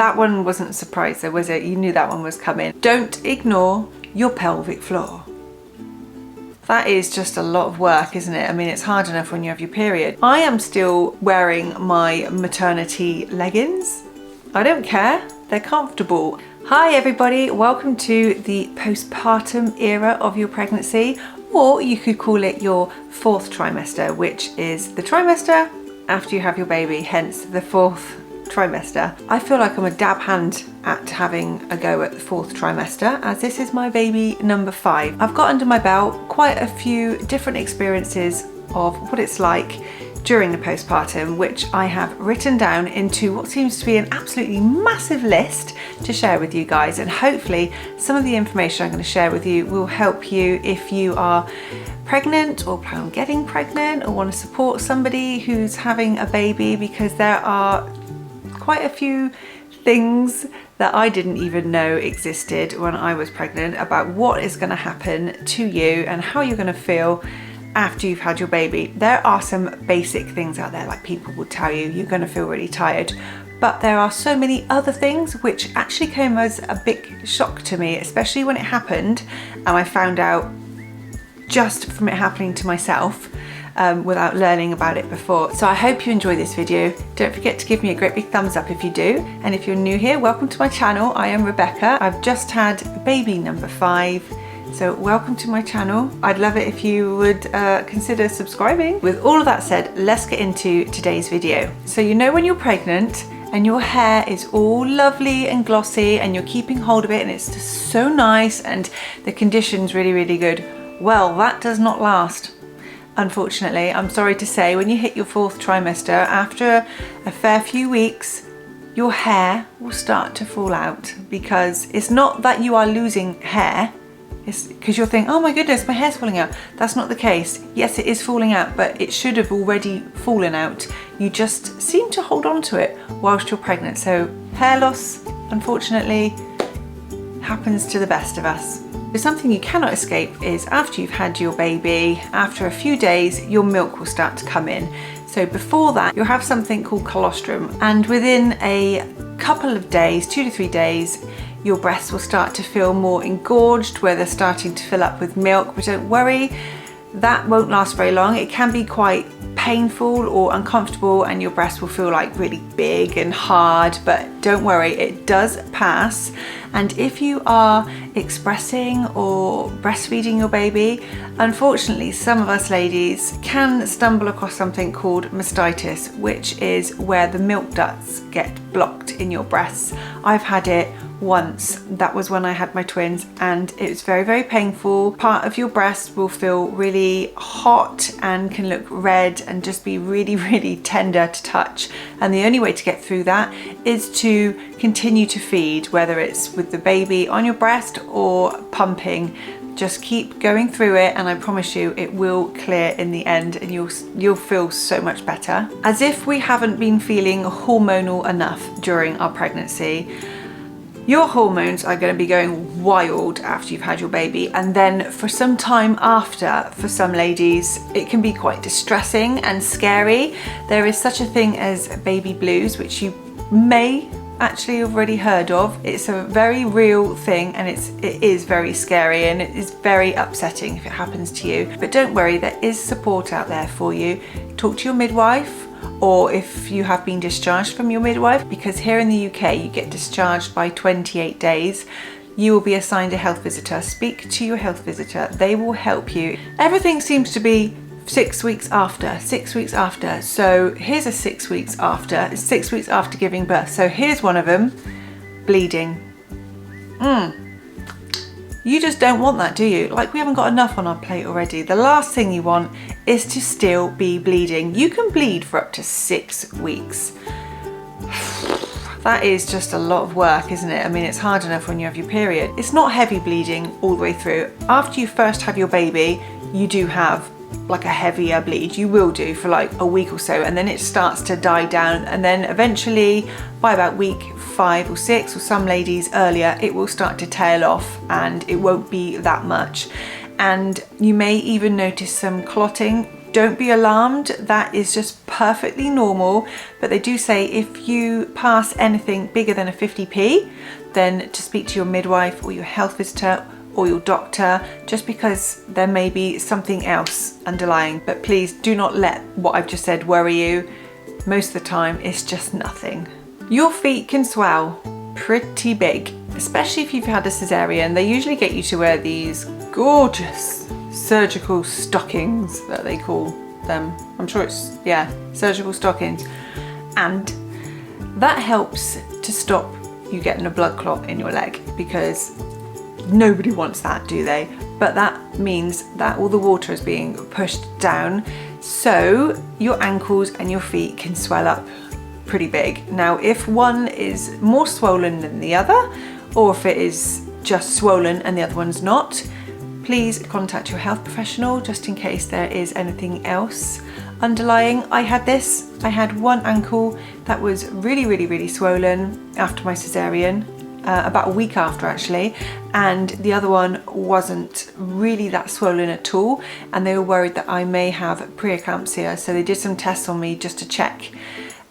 That one wasn't a surprise though, was it? You knew that one was coming. Don't ignore your pelvic floor. That is just a lot of work, isn't it? I mean, it's hard enough when you have your period. I am still wearing my maternity leggings. I don't care, they're comfortable. Hi everybody, welcome to the postpartum era of your pregnancy, or you could call it your fourth trimester, which is the trimester after you have your baby, hence the fourth trimester. I feel like I'm a dab hand at having a go at the fourth trimester, as this is my baby number 5. I've got under my belt quite a few different experiences of what it's like during the postpartum, which I have written down into what seems to be an absolutely massive list to share with you guys, and hopefully some of the information I'm going to share with you will help you if you are pregnant or plan on getting pregnant or want to support somebody who's having a baby, because there are quite a few things that I didn't even know existed when I was pregnant about what is going to happen to you and how you're going to feel after you've had your baby. There are some basic things out there, like people will tell you you're going to feel really tired, but there are so many other things which actually came as a big shock to me, especially when it happened and I found out just from it happening to myself without learning about it before. So I hope you enjoy this video. Don't forget to give me a great big thumbs up if you do, and if you're new here, welcome to my channel. I am Rebecca. I've just had baby number 5. So welcome to my channel. I'd love it if you would consider subscribing. With all of that said, let's get into today's video. So you know when you're pregnant and your hair is all lovely and glossy and you're keeping hold of it and it's just so nice and the condition's really, really good. Well, that does not last. Unfortunately, I'm sorry to say, when you hit your fourth trimester, after a fair few weeks, your hair will start to fall out, because it's not that you are losing hair. It's because you'll think, oh my goodness, my hair's falling out. That's not the case. Yes, it is falling out, but it should have already fallen out. You just seem to hold on to it whilst you're pregnant. So hair loss, unfortunately, happens to the best of us. Something you cannot escape is after you've had your baby, after a few days, your milk will start to come in. So before that, you'll have something called colostrum, and within a couple of days, 2 to 3 days, your breasts will start to feel more engorged, where they're starting to fill up with milk. But don't worry, that won't last very long. It can be quite painful or uncomfortable, and your breasts will feel like really big and hard, but don't worry, it does pass. And if you are expressing or breastfeeding your baby, unfortunately some of us ladies can stumble across something called mastitis, which is where the milk ducts get blocked in your breasts. I've had it once. That was when I had my twins, and it was very, very painful. Part of your breast will feel really hot and can look red and just be really, really tender to touch. And the only way to get through that is to continue to feed, whether it's with the baby on your breast or pumping. Just keep going through it, and I promise you it will clear in the end, and you'll feel so much better. As if we haven't been feeling hormonal enough during our pregnancy, your hormones are going to be going wild after you've had your baby, and then for some time after, for some ladies, it can be quite distressing and scary. There is such a thing as baby blues, which you may actually have already heard of. It's a very real thing, and it is very scary, and it is very upsetting if it happens to you. But don't worry, there is support out there for you. Talk to your midwife, or if you have been discharged from your midwife, because here in the UK you get discharged by 28 days. You will be assigned a health visitor. Speak to your health visitor, they will help you. Everything seems to be 6 weeks after, 6 weeks after. So here's a 6 weeks after, it's 6 weeks after giving birth. So here's one of them, bleeding. You just don't want that, do you? Like, we haven't got enough on our plate already. The last thing you want is to still be bleeding. You can bleed for up to 6 weeks. That is just a lot of work, isn't it? I mean, it's hard enough when you have your period. It's not heavy bleeding all the way through. After you first have your baby, you do have like a heavier bleed. You will do for like a week or so, and then it starts to die down, and then eventually by about week 5 or 6, or some ladies earlier, it will start to tail off and it won't be that much. And you may even notice some clotting Don't be alarmed, that is just perfectly normal, but they do say if you pass anything bigger than a 50p, then to speak to your midwife or your health visitor or your doctor, just because there may be something else underlying. But please do not let what I've just said worry you. Most of the time it's just nothing. Your feet can swell pretty big, especially if you've had a cesarean. They usually get you to wear these gorgeous surgical stockings that they call them. I'm sure it's, yeah, surgical stockings. And that helps to stop you getting a blood clot in your leg, because nobody wants that, do they? But that means that all the water is being pushed down, so your ankles and your feet can swell up pretty big. Now, if one is more swollen than the other, or if it is just swollen and the other one's not, please contact your health professional just in case there is anything else underlying. I had this. I had one ankle that was really swollen after my cesarean, about a week after actually, and the other one wasn't really that swollen at all, and they were worried that I may have preeclampsia, so they did some tests on me just to check,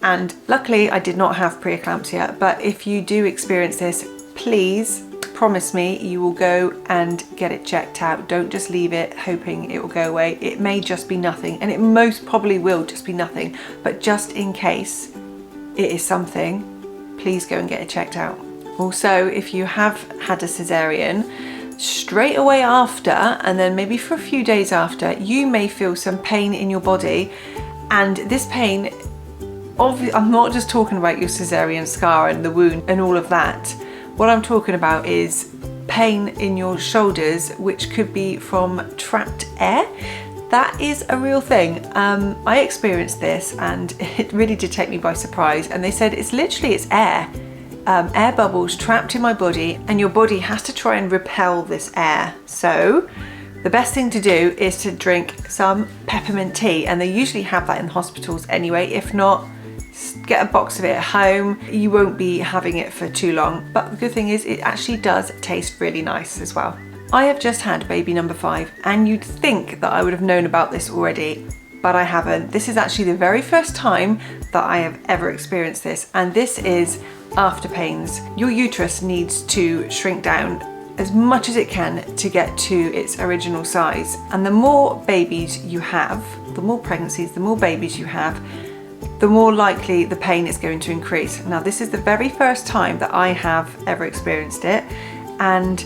and luckily I did not have preeclampsia. But if you do experience this, please promise me you will go and get it checked out. Don't just leave it hoping it will go away. It may just be nothing, and it most probably will just be nothing, but just in case it is something, please go and get it checked out. Also, if you have had a cesarean, straight away after, and then maybe for a few days after, you may feel some pain in your body. And this pain, I'm not just talking about your cesarean scar and the wound and all of that. What I'm talking about is pain in your shoulders, which could be from trapped air. That is a real thing. I experienced this and it really did take me by surprise. And they said it's air. Air bubbles trapped in my body, and your body has to try and repel this air. So the best thing to do is to drink some peppermint tea, and they usually have that in hospitals anyway. If not, get a box of it at home. You won't be having it for too long, but the good thing is it actually does taste really nice as well. I have just had baby number 5, and you'd think that I would have known about this already, but I haven't. This is actually the very first time that I have ever experienced this, and this is after pains. Your uterus needs to shrink down as much as it can to get to its original size, and the more babies you have, the more pregnancies, the more babies you have, the more likely the pain is going to increase. Now, this is the very first time that I have ever experienced it, and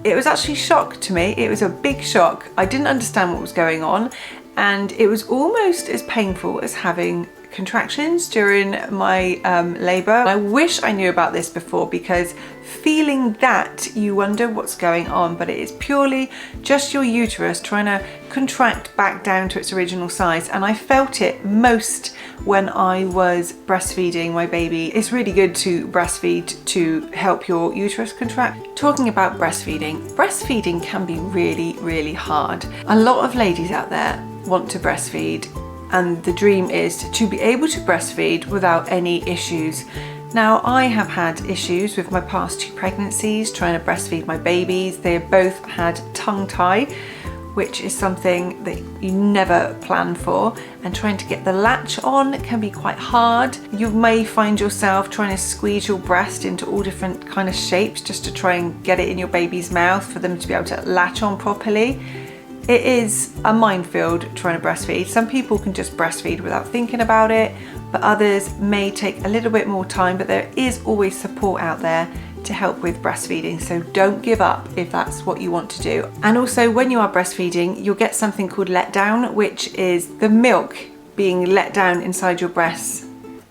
it was actually a shock to me. It was a big shock. I didn't understand what was going on, and it was almost as painful as having contractions during my labour. I wish I knew about this before, because feeling that, you wonder what's going on, but it is purely just your uterus trying to contract back down to its original size. And I felt it most when I was breastfeeding my baby. It's really good to breastfeed to help your uterus contract. Talking about breastfeeding can be really hard. A lot of ladies out there want to breastfeed, and the dream is to be able to breastfeed without any issues. Now, I have had issues with my past 2 pregnancies trying to breastfeed my babies. They both had tongue tie, which is something that you never plan for, and trying to get the latch on can be quite hard. You may find yourself trying to squeeze your breast into all different kind of shapes just to try and get it in your baby's mouth for them to be able to latch on properly. It is a minefield trying to breastfeed. Some people can just breastfeed without thinking about it, but others may take a little bit more time, but there is always support out there to help with breastfeeding, so don't give up if that's what you want to do. And also, when you are breastfeeding, you'll get something called letdown, which is the milk being let down inside your breasts,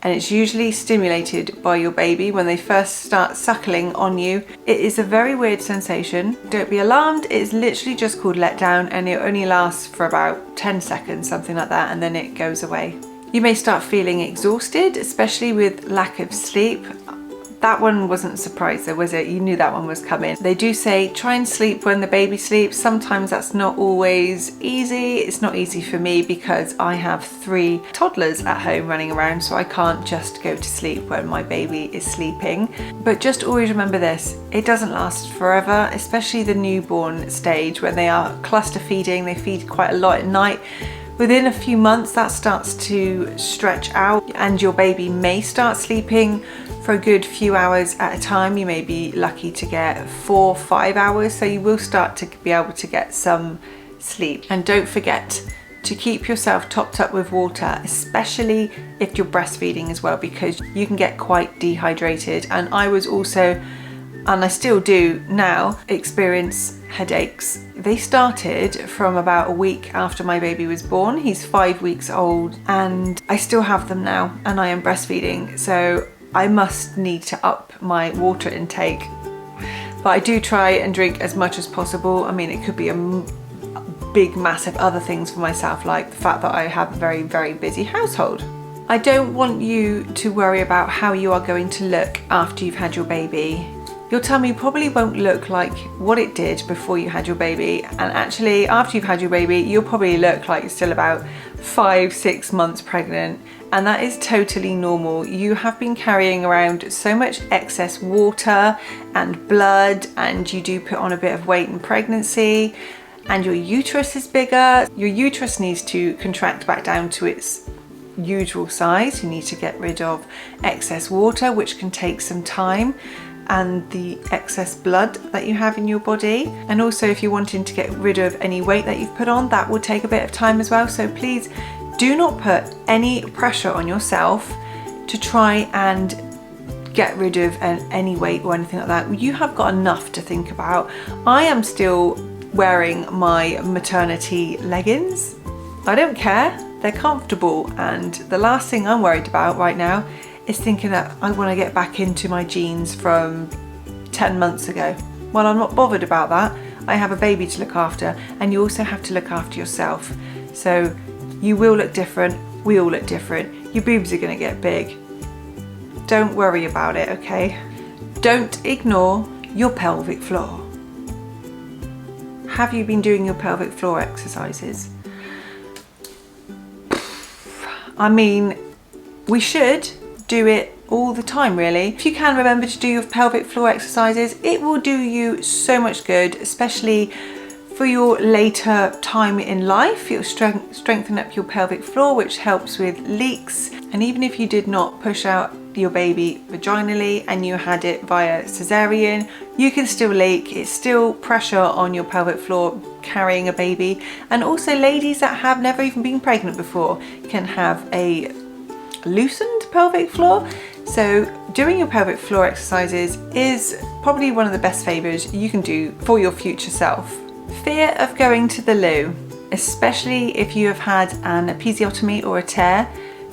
and it's usually stimulated by your baby when they first start suckling on you. It is a very weird sensation. Don't be alarmed, it's literally just called letdown, and it only lasts for about 10 seconds, something like that, and then it goes away. You may start feeling exhausted, especially with lack of sleep. That one wasn't a surprise though, was it? You knew that one was coming. They do say try and sleep when the baby sleeps. Sometimes that's not always easy. It's not easy for me because I have 3 toddlers at home running around, so I can't just go to sleep when my baby is sleeping. But just always remember this, it doesn't last forever, especially the newborn stage when they are cluster feeding. They feed quite a lot at night. Within a few months that starts to stretch out and your baby may start sleeping for a good few hours at a time. You may be lucky to get 4 or 5 hours, so you will start to be able to get some sleep. And don't forget to keep yourself topped up with water, especially if you're breastfeeding as well, because you can get quite dehydrated. And I was also, and I still do now, experience headaches. They started from about a week after my baby was born. He's 5 weeks old and I still have them now, and I am breastfeeding, so I must need to up my water intake. But I do try and drink as much as possible. I mean, it could be a big massive other things for myself, like the fact that I have a very, very busy household. I don't want you to worry about how you are going to look after you've had your baby. Your tummy probably won't look like what it did before you had your baby, and actually after you've had your baby you'll probably look like you're still about 5-6 months pregnant, and that is totally normal. You have been carrying around so much excess water and blood, and you do put on a bit of weight in pregnancy, and your uterus is bigger. Your uterus needs to contract back down to its usual size. You need to get rid of excess water, which can take some time, and the excess blood that you have in your body. And also if you're wanting to get rid of any weight that you've put on, that will take a bit of time as well. So please do not put any pressure on yourself to try and get rid of any weight or anything like that. You have got enough to think about. I am still wearing my maternity leggings. I don't care, they're comfortable, and the last thing I'm worried about right now is thinking that I want to get back into my jeans from 10 months ago. Well, I'm not bothered about that. I have a baby to look after, and you also have to look after yourself. So you will look different, we all look different. Your boobs are going to get big. Don't worry about it, okay? Don't ignore your pelvic floor. Have you been doing your pelvic floor exercises? I mean, we should do it all the time, really. If you can remember to do your pelvic floor exercises, it will do you so much good, especially for your later time in life. It'll strengthen up your pelvic floor, which helps with leaks. And even if you did not push out your baby vaginally and you had it via cesarean, you can still leak. It's still pressure on your pelvic floor carrying a baby. And also ladies that have never even been pregnant before can have a loosened pelvic floor. So doing your pelvic floor exercises is probably one of the best favors you can do for your future self. Fear of going to the loo, especially if you have had an episiotomy or a tear,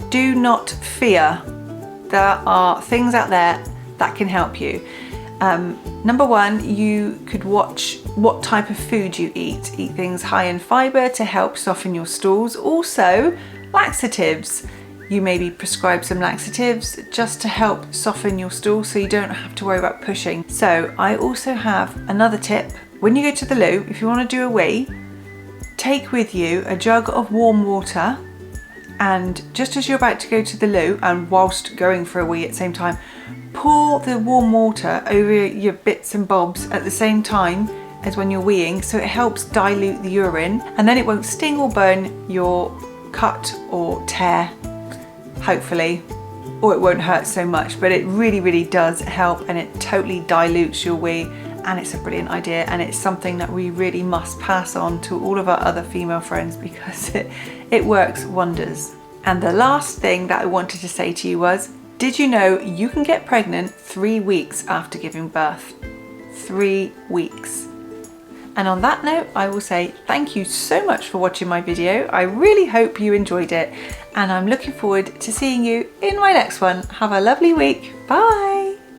do not fear. There are things out there that can help you. Number one, you could watch what type of food you eat. Eat things high in fibre to help soften your stools. Also, laxatives. You may be prescribed some laxatives just to help soften your stool so you don't have to worry about pushing. So I also have another tip. When you go to the loo, if you want to do a wee, take with you a jug of warm water, and just as you're about to go to the loo, and whilst going for a wee at the same time, pour the warm water over your bits and bobs at the same time as when you're weeing, so it helps dilute the urine, and then it won't sting or burn your cut or tear, hopefully, or it won't hurt so much. But it really, really does help, and it totally dilutes your wee. And it's a brilliant idea, and it's something that we really must pass on to all of our other female friends because it works wonders. And the last thing that I wanted to say to you was, did you know you can get pregnant 3 weeks after giving birth? 3 weeks. And on that note, I will say thank you so much for watching my video. I really hope you enjoyed it, and I'm looking forward to seeing you in my next one. Have a lovely week. Bye.